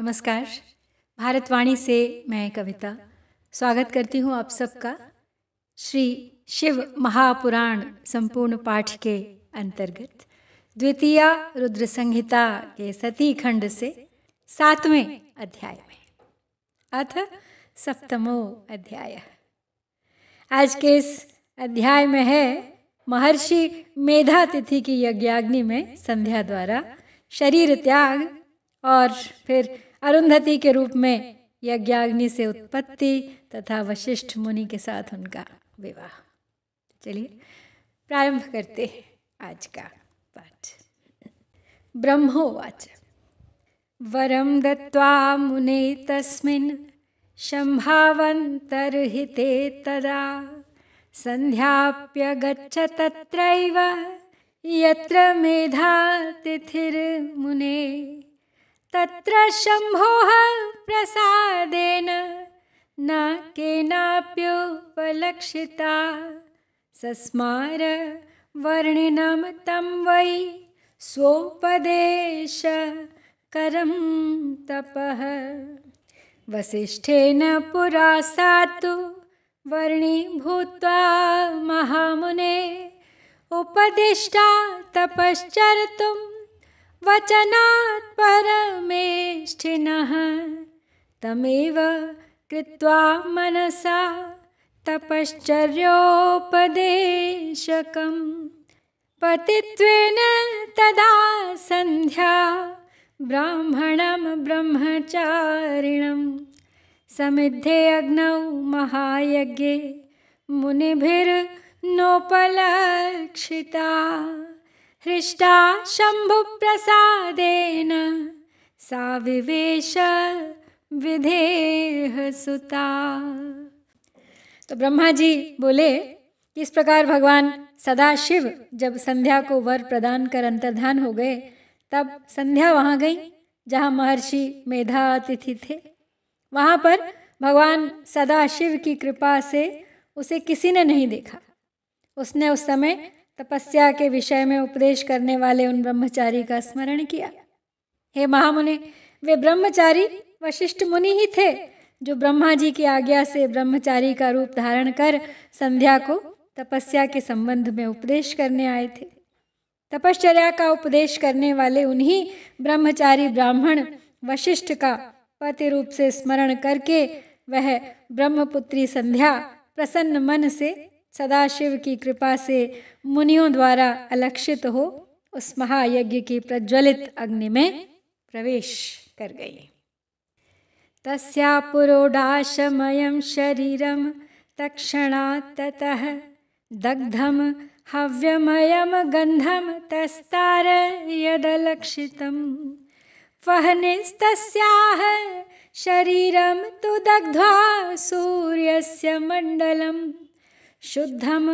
नमस्कार। भारतवाणी से मैं कविता स्वागत करती हूँ आप सबका श्री शिव महापुराण संपूर्ण पाठ के अंतर्गत द्वितीय रुद्र संहिता के सती खंड से 7वें अध्याय में अथ सप्तमो अध्याय। आज के इस अध्याय में है महर्षि मेधातिथि की यज्ञाग्नि में संध्या द्वारा शरीर त्याग और फिर अरुंधति के रूप में यज्ञाग्नि से उत्पत्ति तथा वशिष्ठ मुनि के साथ उनका विवाह। चलिए प्रारंभ करते हैं आज का पाठ। ब्रह्मोवाच वरं दत्त्वा मुने तस्मिन् शम्भावन्तर्हिते तदा सन्ध्याप्यगच्छ तत्रैव यत्र मेधातिथिर्मुने तत्र शम्भोः प्रसादेन न केनाप्युपलक्षिता सस्मार वर्णिनं तं वै स्वोपदेशकरं तपः वसिष्ठेन पुरा सा तु वर्णी भूत्वा महामुने उपदिष्टा तपश्चर्तुं वचनात् परमेष्ठिनः तमेव कृत्वा मनसा तपश्चर्योपदेशकं पतित्वेन तदा सन्ध्या ब्राह्मणं ब्रह्मचारिणं समिद्धे अग्नौ महायज्ञे मुनिभिर्नोपलक्षिता हृष्टा शम्भुप्रसादेन सा विवेश विधेह सुता। तो ब्रह्मा जी बोले, इस प्रकार भगवान सदाशिव जब संध्या को वर प्रदान कर अंतर्धान हो गए तब संध्या वहाँ गई जहाँ महर्षि मेधातिथि थे। वहाँ पर भगवान सदाशिव की कृपा से उसे किसी ने नहीं देखा। उसने उस समय तपस्या के विषय में उपदेश करने वाले उन ब्रह्मचारी का स्मरण किया। हे महामुने, वे ब्रह्मचारी वशिष्ठ मुनि ही थे जो ब्रह्मा जी की आज्ञा से ब्रह्मचारी का रूप धारण कर संध्या को तपस्या के संबंध में उपदेश करने आए थे। तपश्चर्या का उपदेश करने वाले उन्हीं ब्रह्मचारी ब्राह्मण वशिष्ठ का पति रूप से स्मरण करके वह ब्रह्मपुत्री संध्या प्रसन्न मन से सदाशिव की कृपा से मुनियों द्वारा अलक्षित हो उस महायज्ञ की प्रज्वलित अग्नि में प्रवेश कर गई। तस्या पुरोडाशमयं शरीरं तत्क्षणात् ततः दग्धं हव्यमयं गन्धं तस्तार यदलक्षितं वह्निस्तस्याः शरीरं तु दग्ध्वा सूर्यस्य मण्डलं शुद्धं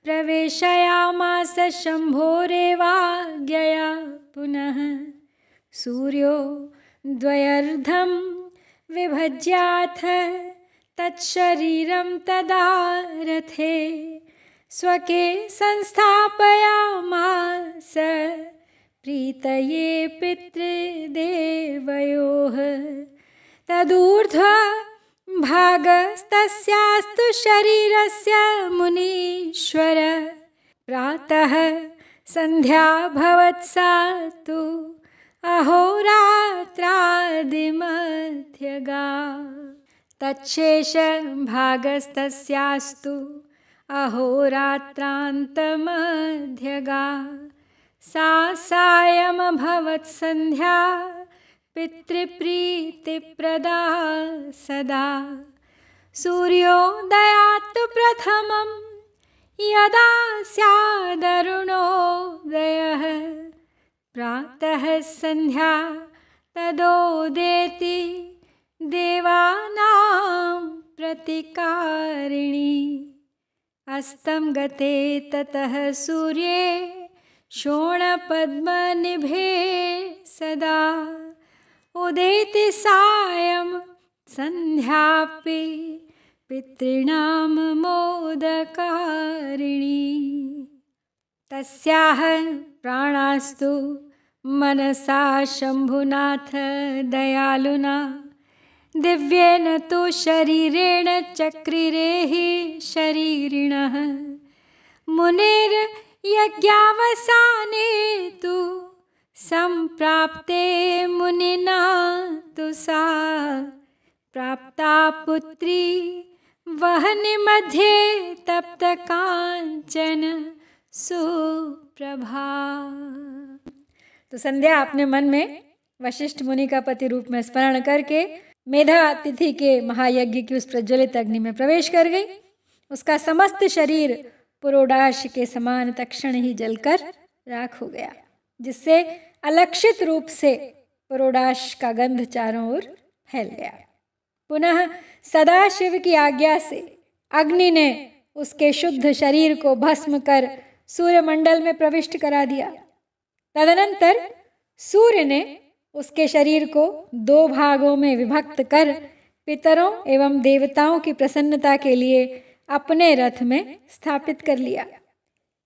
प्रवेशयामास शम्भोरेवाज्ञया पुनः सूर्यो द्वयर्धं विभज्याथ तच्छरीरं तदा रथे स्वके संस्थापयामास प्रीतये पितृदेवयोः तदूर्ध्व भागस्तस्यास्तु शरीरस्य मुनीश्वर प्रातः संध्या भवत्सा तु अहोरात्रादिमध्यगा तच्छेष भागस्तस्यास्तु अहोरात्रान्तमध्यगा सा सायं भवत्सन्ध्या पितृप्रीतिप्रदा सदा सूर्योदयात् प्रथमं यदा स्यादरुणोदयः प्रातः संध्या तदोदेति देवानां प्रतिकारिणी अस्तं गते ततः सूर्ये शोणपद्मनिभे सदा उदेति सायं संध्यापि पितॄणां मोदकारिणी तस्याः प्राणास्तु मनसा शंभुनाथ दयालुना दिव्येन तो शरीरेण चक्रिरे हि शरीरिणः मुनिर्यज्ञावसाने तु संप्राप्ते मुनिना तु सा प्राप्ता पुत्री वहनि मध्ये तप्त कांचन सुप्रभा। तो संध्या अपने मन में वशिष्ठ मुनि का पति रूप में स्मरण करके मेधा तिथि के महायज्ञ की उस प्रज्वलित अग्नि में प्रवेश कर गई। उसका समस्त शरीर पुरोडाश के समान तक्षण ही जलकर राख हो गया, जिससे अलक्षित रूप से पुरोडाश का गंध चारों ओर फैल गया। पुनः सदाशिव की आज्ञा से अग्नि ने उसके शुद्ध शरीर को भस्म कर सूर्यमंडल में प्रविष्ट करा दिया। तदनंतर सूर्य ने उसके शरीर को 2 भागों में विभक्त कर पितरों एवं देवताओं की प्रसन्नता के लिए अपने रथ में स्थापित कर लिया।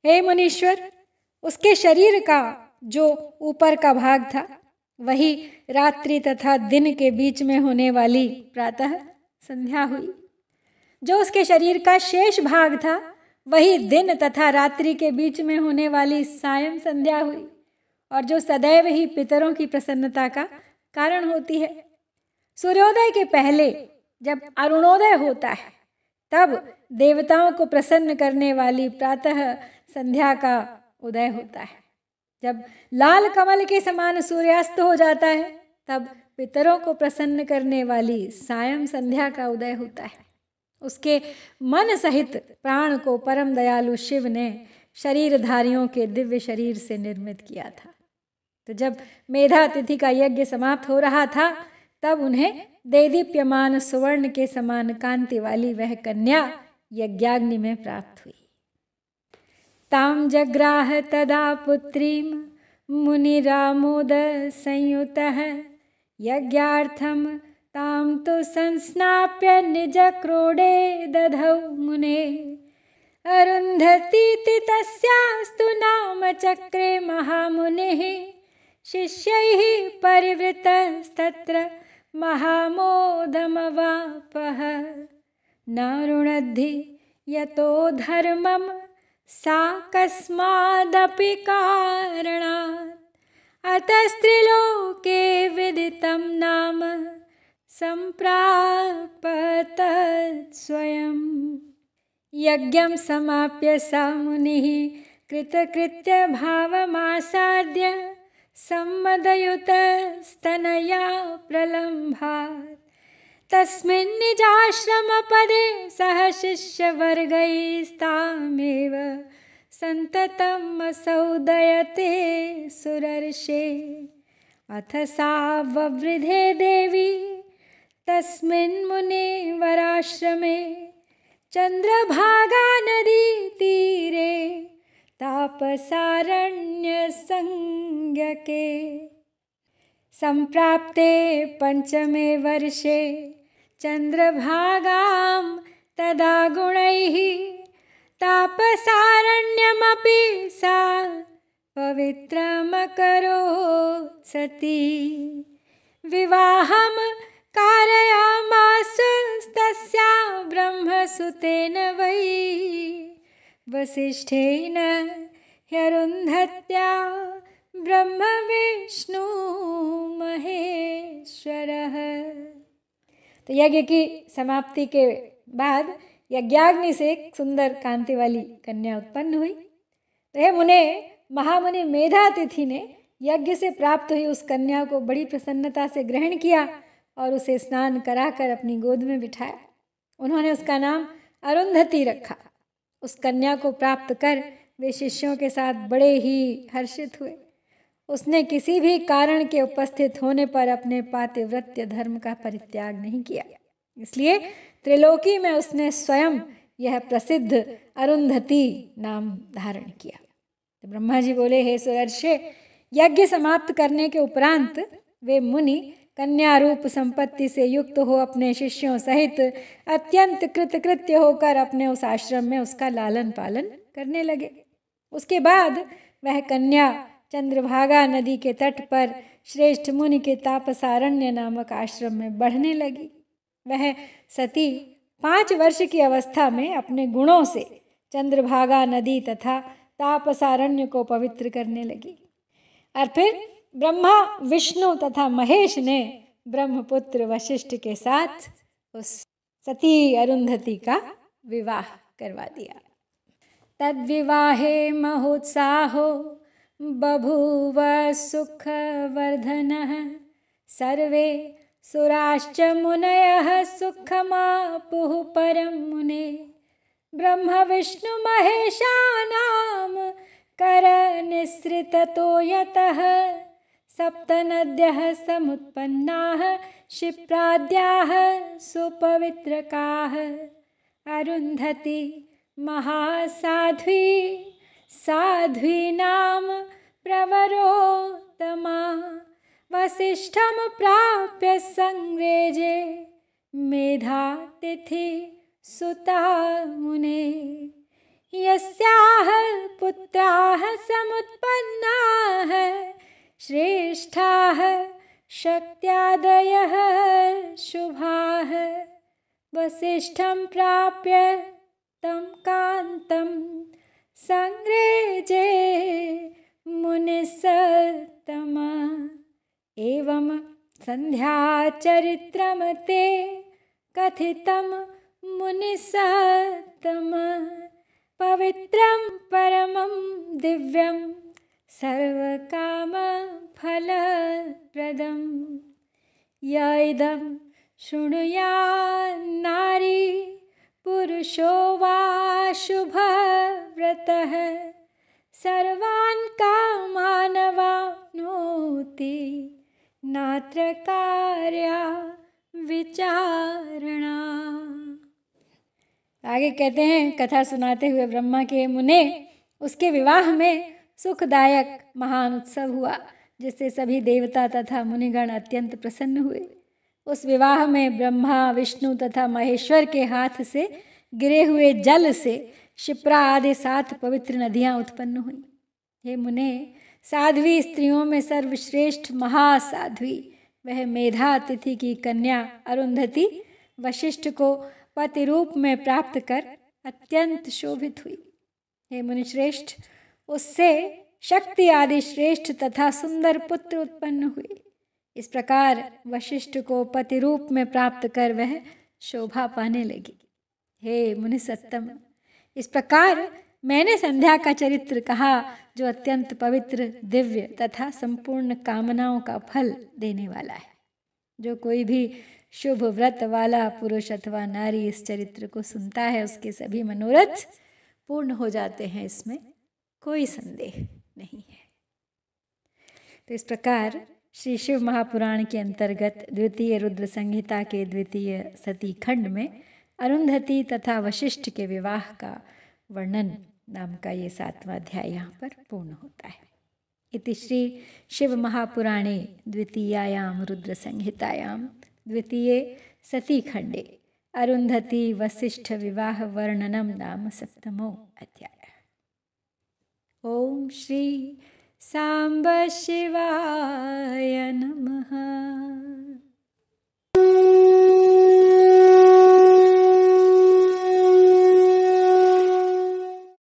हे मुनीश्वर, उसके शरीर का जो ऊपर का भाग था वही रात्रि तथा दिन के बीच में होने वाली प्रातः संध्या हुई। जो उसके शरीर का शेष भाग था वही दिन तथा रात्रि के बीच में होने वाली सायं संध्या हुई, और जो सदैव ही पितरों की प्रसन्नता का कारण होती है। सूर्योदय के पहले जब अरुणोदय होता है तब देवताओं को प्रसन्न करने वाली प्रातः संध्या का उदय होता है। जब लाल कमल के समान सूर्यास्त हो जाता है तब पितरों को प्रसन्न करने वाली सायं संध्या का उदय होता है। उसके मन सहित प्राण को परम दयालु शिव ने शरीरधारियों के दिव्य शरीर से निर्मित किया था। तो जब मेधा तिथि का यज्ञ समाप्त हो रहा था तब उन्हें देदीप्यमान सुवर्ण के समान कांति वाली वह कन्या यज्ञाग्नि में प्राप्त हुई। ताम जग्राह तदा पुत्रीम मुनिरामोद संयुतः यज्ञार्थम ताम तो संस्नाप्य निज क्रोडे दधौ मुने अरुन्धतीति तस्यास्तु नाम चक्रे महामुनिः शिष्यैः परिवृतस्तत्र महामोदमवापः नारुणद्धि यतो धर्मं सा कस्मादपि कारणात् अतस्त्रिलोके विदितं नाम सम्प्रापत स्वयं। यज्ञं समाप्य सा मुनिः कृतकृत्य भावमासाद्य सम्मदयुतस्तनया प्रलम्भात् तस्मिन् निजाश्रमपदे सह शिष्यवर्गैस्तामेव सन्ततम् असौदयते सुरर्षे। अथ सा ववृधे देवी तस्मिन् मुनिवराश्रमे चंद्रभागा नदी तीरे तापसारण्य संज्ञके। संप्राप्ते पंचमे वर्षे चंद्रभागां तदा गुणैः तापसारण्यमपि सा पवित्रमकरोत् सती। विवाहं कारयामास तस्या ब्रह्मसुतेन वै वसिष्ठेन ह्यरुन्धत्या ब्रह्म विष्णु महेश्वरः। तो यज्ञ की समाप्ति के बाद यज्ञाग्नि से एक सुंदर कांति वाली कन्या उत्पन्न हुई। तो हे मुने, महामुनि मेधातिथि ने यज्ञ से प्राप्त हुई उस कन्या को बड़ी प्रसन्नता से ग्रहण किया और उसे स्नान कराकर अपनी गोद में बिठाया। उन्होंने उसका नाम अरुंधति रखा। उस कन्या को प्राप्त कर वे शिष्यों के साथ बड़े ही हर्षित हुए। उसने किसी भी कारण के उपस्थित होने पर अपने पातिव्रत्य धर्म का परित्याग नहीं किया, इसलिए त्रिलोकी में उसने स्वयं यह प्रसिद्ध अरुंधति नाम धारण किया। तो ब्रह्मा जी बोले, हे सुरर्षे, यज्ञ समाप्त करने के उपरांत वे मुनि कन्या रूप संपत्ति से युक्त हो अपने शिष्यों सहित अत्यंत कृतकृत्य होकर अपने उस आश्रम में उसका लालन पालन करने लगे। उसके बाद वह कन्या चंद्रभागा नदी के तट पर श्रेष्ठ मुनि के तापसारण्य नामक आश्रम में बढ़ने लगी। वह सती 5 वर्ष की अवस्था में अपने गुणों से चंद्रभागा नदी तथा तापसारण्य को पवित्र करने लगी। और फिर ब्रह्मा, विष्णु तथा महेश ने ब्रह्मपुत्र वशिष्ठ के साथ उस सती अरुंधति का विवाह करवा दिया। तद्विवाहे महोत्साहो बभूव सुखवर्धनः सर्वे सुराश्च मुनयः सुखमापुः परं मुने ब्रह्म विष्णु महेशानां करनिस्सृततो यतः सप्तनद्यः समुत्पन्नाः क्षिप्राद्याः सुपवित्रकाः अरुन्धति महासाध्वी साध्वीनां प्रवरोत्तमा वसिष्ठं प्राप्य संग्रेजे मेधातिथि सुता मुने यस्याः पुत्राः समुत्पन्नाः श्रेष्ठाः शक्त्यादयः शुभाः वसिष्ठं प्राप्य तं कान्तं संग्रेजे मुनिसत्तमा एवं संध्याचरित्रं ते कथितं मुनिसत्तमा पवित्रं परमं दिव्यं सर्वकामफलप्रदं य इदं शृणुयान्नारी पुरुषो वा शुभव्रतः सर्वान् कामान् वाप्नोति नात्र कार्या विचारणा। आगे कहते हैं, कथा सुनाते हुए ब्रह्मा के मुने उसके विवाह में सुखदायक महान उत्सव हुआ, जिससे सभी देवता तथा मुनिगण अत्यंत प्रसन्न हुए। उस विवाह में ब्रह्मा, विष्णु तथा महेश्वर के हाथ से गिरे हुए जल से क्षिप्रा आदि 7 पवित्र नदियां उत्पन्न हुई। हे मुने, साध्वी स्त्रियों में सर्वश्रेष्ठ महासाध्वी वह मेधा तिथि की कन्या अरुंधति वशिष्ठ को पति रूप में प्राप्त कर अत्यंत शोभित हुई। हे मुनिश्रेष्ठ, उससे शक्ति आदि श्रेष्ठ तथा सुंदर पुत्र उत्पन्न हुए। इस प्रकार वशिष्ठ को पति रूप में प्राप्त कर वह शोभा पाने लगी। हे मुनिसत्तम, इस प्रकार मैंने संध्या का चरित्र कहा, जो अत्यंत पवित्र, दिव्य तथा संपूर्ण कामनाओं का फल देने वाला है। जो कोई भी शुभ व्रत वाला पुरुष अथवा नारी इस चरित्र को सुनता है, उसके सभी मनोरथ पूर्ण हो जाते हैं, इसमें कोई संदेह नहीं है। तो इस प्रकार श्री शिव महापुराण के अंतर्गत द्वितीय रुद्र संहिता के द्वितीय सती खंड में अरुंधति तथा वशिष्ठ के विवाह का वर्णन नाम का ये 7वां अध्याय यहाँ पर पूर्ण होता है। इति श्री शिव महापुराणे द्वितीयायां रुद्र संहितायां द्वितीये सती खंडे अरुंधति वसिष्ठ विवाह वर्णनम नाम 7मो अध्याय। ओम श्री सांब शिवाय नमः।